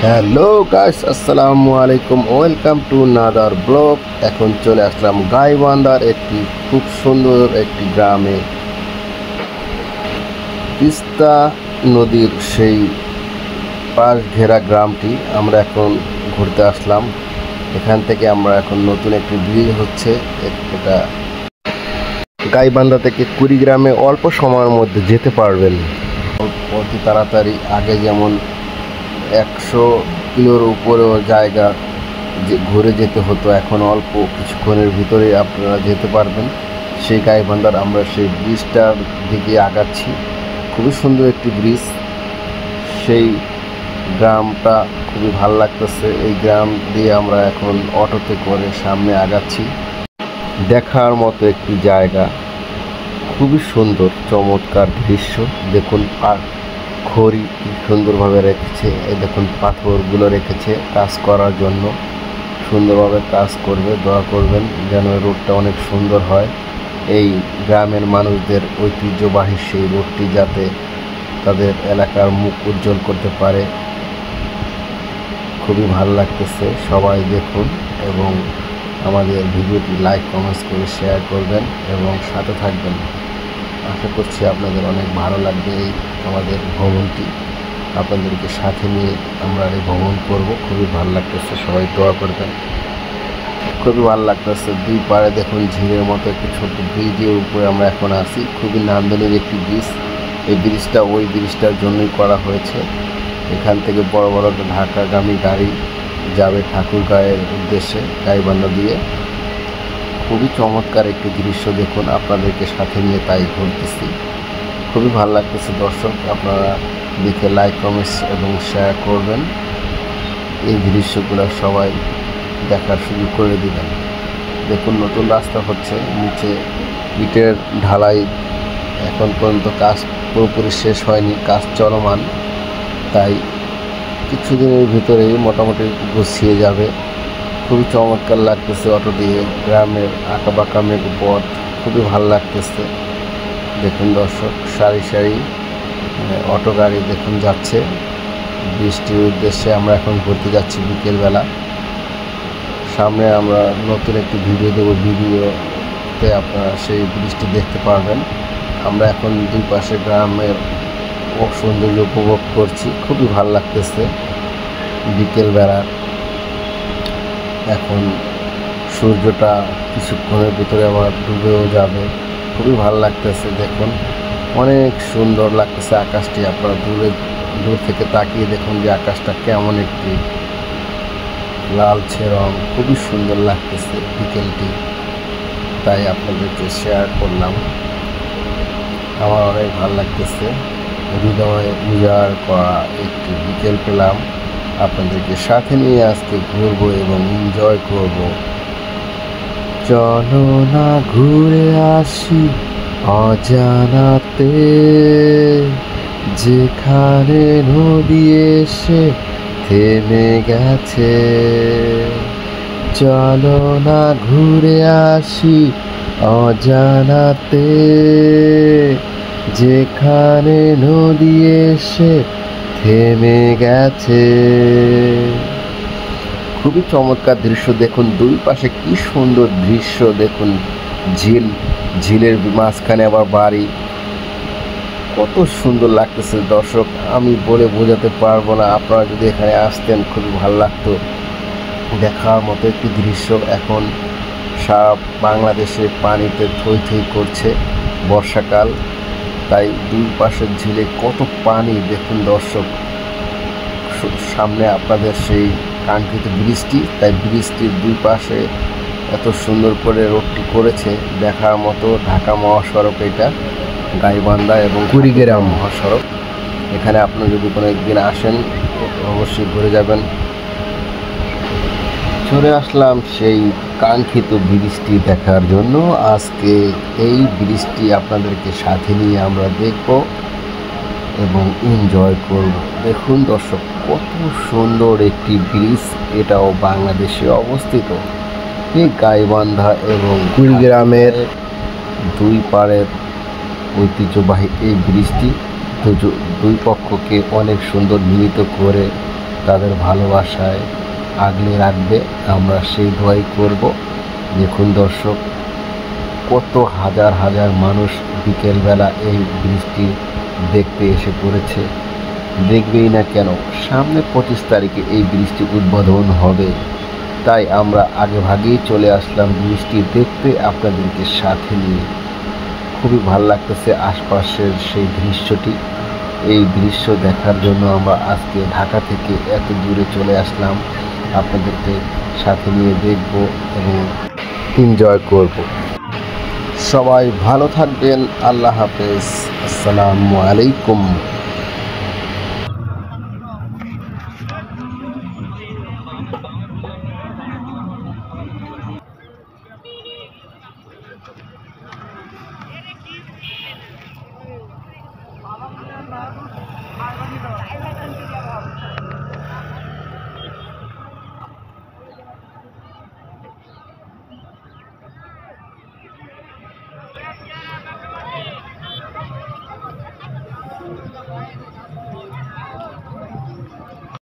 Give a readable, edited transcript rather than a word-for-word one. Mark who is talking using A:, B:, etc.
A: Hello guys, আসসালামু আলাইকুম। Welcome to another blog. এখন চলে আসলাম গাইবান্ধার একটি খুব সুন্দর একটি গ্রামে। তিস্তা নদীর সেই পাশ ঘেরা গ্রামটি আমরা এখন ঘুরতে আসলাম। এখান থেকে আমরা এখন নতুন একটি ব্রিজ হচ্ছে, এটা গাইবান্ধা থেকে কুড়িগ্রামে অল্প সময়ের মধ্যে যেতে পারবেন অতি তাড়াতাড়ি। আগে যেমন 100 কিলোর উপরেও জায়গা যে ঘুরে যেতে হতো, এখন অল্প কিছুক্ষণের ভিতরে আপনারা যেতে পারবেন সেই গাইবান্ধার। আমরা সেই ব্রিজটার দিকে আগাচ্ছি। খুবই সুন্দর একটি ব্রিজ। সেই গ্রামটা খুবই ভালো লাগতেছে। এই গ্রাম দিয়ে আমরা এখন অটোতে করে সামনে আগাচ্ছি। দেখার মতো একটি জায়গা, খুবই সুন্দর চমৎকার দৃশ্য। দেখুন খড়ি কি সুন্দরভাবে রেখেছে, এই দেখুন পাথরগুলো রেখেছে কাজ করার জন্য। সুন্দরভাবে কাজ করবে, দোয়া করবেন যেন রোডটা অনেক সুন্দর হয়। এই গ্রামের মানুষদের ঐতিহ্যবাহী সেই রোডটি যাতে তাদের এলাকার মুখ উজ্জ্বল করতে পারে। খুবই ভালো লাগতেছে। সবাই দেখুন এবং আমাদের ভিডিওটি লাইক কমেন্টস করে শেয়ার করবেন এবং সাথে থাকবেন। আশা করছি আপনাদের অনেক ভালো লাগবে এই আমাদের ভ্রমণটি। আপনাদেরকে সাথে নিয়ে আমরা এই ভ্রমণ করব। খুবই ভালো লাগতেছে, সবাই দোয়া করবেন। খুবই ভালো লাগতেছে। দুই পাড়ে দেখুন ঝিলের মতো একটি ছোট্ট ব্রিজের উপরে আমরা এখন আছি। খুবই নান্দনিক একটি ব্রিজ। এই ব্রিজটা ওই ব্রিজটার জন্যই করা হয়েছে। এখান থেকে বড় বড় ঢাকাগামী গাড়ি যাবে ঠাকুরগাঁয়ের উদ্দেশ্যে গাইবান্ধা দিয়ে। খুবই চমৎকার একটি দৃশ্য দেখুন, আপনাদেরকে সাথে নিয়ে তাই ঘুরতেছি। খুবই ভালো লাগতেছে দর্শক, আপনারা দেখে লাইক কমেন্টস এবং শেয়ার করবেন। এই দৃশ্যগুলো সবাই দেখার সুযোগ করে দিবেন। দেখুন নতুন রাস্তা হচ্ছে, নিচে ইটের ঢালাই এখন পর্যন্ত কাজ পুরোপুরি শেষ হয়নি, কাজ চলমান। তাই কিছুদিনের ভিতরেই মোটামুটি গুছিয়ে যাবে। খুবই চমৎকার লাগতেছে অটো দিয়ে গ্রামের আঁকাবাঁকা মেঘ পথ, খুবই ভালো লাগতেছে। দেখুন দর্শক, সারি সারি অটো গাড়ি দেখুন যাচ্ছে বৃষ্টির উদ্দেশ্যে। আমরা এখন ঘুরতে যাচ্ছি বিকেলবেলা। সামনে আমরা নতুন একটি ভিডিও দেবো, ভিডিওতে আপনারা সেই বৃষ্টি দেখতে পারবেন। আমরা এখন দুই পাশে গ্রামের সৌন্দর্য উপভোগ করছি। খুবই ভালো লাগতেছে বিকেলবেলা। এখন সূর্যটা কিছুক্ষণের ভিতরে আবার ডুবেও যাবে। খুবই ভালো লাগতেছে। দেখুন অনেক সুন্দর লাগতেছে আকাশটি। আপনারা দূর থেকে তাকিয়ে দেখুন যে আকাশটা কেমন একটি লালচে রং। খুবই সুন্দর লাগতেছে বিকেলটি, তাই আপনাদেরকে শেয়ার করলাম। আমার অনেক ভালো লাগতেছে। হৃদয় উজাড় করা একটি বিকেল পেলাম। আপনাদেরকে সাথে নিয়ে আজকে ঘুরবো এবং এনজয় করব। চলো না ঘুরে আসি অজানাতে, যেখানে নদী এসে থেমে গেছে। চলো না ঘুরে আসি অজানাতে, যেখানে নদী এসে থেমে গেছে। খুবই চমৎকার দৃশ্য দেখুন, দুই পাশে কি সুন্দর দৃশ্য দেখুন। ঝিলের মাঝখানে আবার বাড়ি, কত সুন্দর লাগতেছে দর্শক, আমি বলে বোঝাতে পারবো না। আপনারা যদি এখানে আসতেন খুবই ভালো লাগতো। দেখার মতো একটি দৃশ্য। এখন সারা বাংলাদেশে পানিতে থই থই করছে, বর্ষাকাল, তাই দুই পাশের ঝিলে কত পানি দেখুন দর্শক। সামনে আপনাদের সেই কাঙ্ক্ষিত বৃষ্টি, তাই বৃষ্টির দুই পাশে এত সুন্দর করে রোডটি করেছে, দেখার মতো। ঢাকা মহাসড়ক এটা, গাইবান্ধা এবং কুড়িগ্রাম মহাসড়ক। এখানে আপনি যদি কোনো একদিন আসেন অবশ্যই ঘুরে যাবেন। চলে আসলাম সেই কাঙ্ক্ষিত বৃষ্টি দেখার জন্য। আজকে এই বৃষ্টি আপনাদেরকে সাথে নিয়ে আমরা দেখব এবং এনজয় করব। দেখুন দর্শক, কত সুন্দর একটি ব্রিজ। এটাও বাংলাদেশে অবস্থিত। এই গাইবান্ধা এবং কুড়িগ্রামের দুই পাড়ের ঐতিহ্যবাহী এই ব্রিজটি দুই পক্ষকে অনেক সুন্দর মিলিত করে তাদের ভালোবাসায় আগলে রাখবে, আমরা সেই দোয়াই করব। দেখুন দর্শক, কত হাজার হাজার মানুষ বিকেলবেলা এই ব্রিজটি দেখতে এসে পড়েছে। দেখবেই না কেন, সামনে 25 তারিখে এই ব্রিজটি উদ্বোধন হবে, তাই আমরা আগে ভাগেই চলে আসলাম ব্রিজটি দেখতে আপনাদেরকে সাথে নিয়ে। খুবই ভালো লাগতেছে আশপাশের সেই দৃশ্যটি। এই দৃশ্য দেখার জন্য আমরা আজকে ঢাকা থেকে এত দূরে চলে আসলাম, আপনাদেরকে সাথে নিয়ে দেখব এবং এনজয় করব। সবাই ভালো থাকবেন, আল্লাহ হাফেজ, আসসালামু আলাইকুম।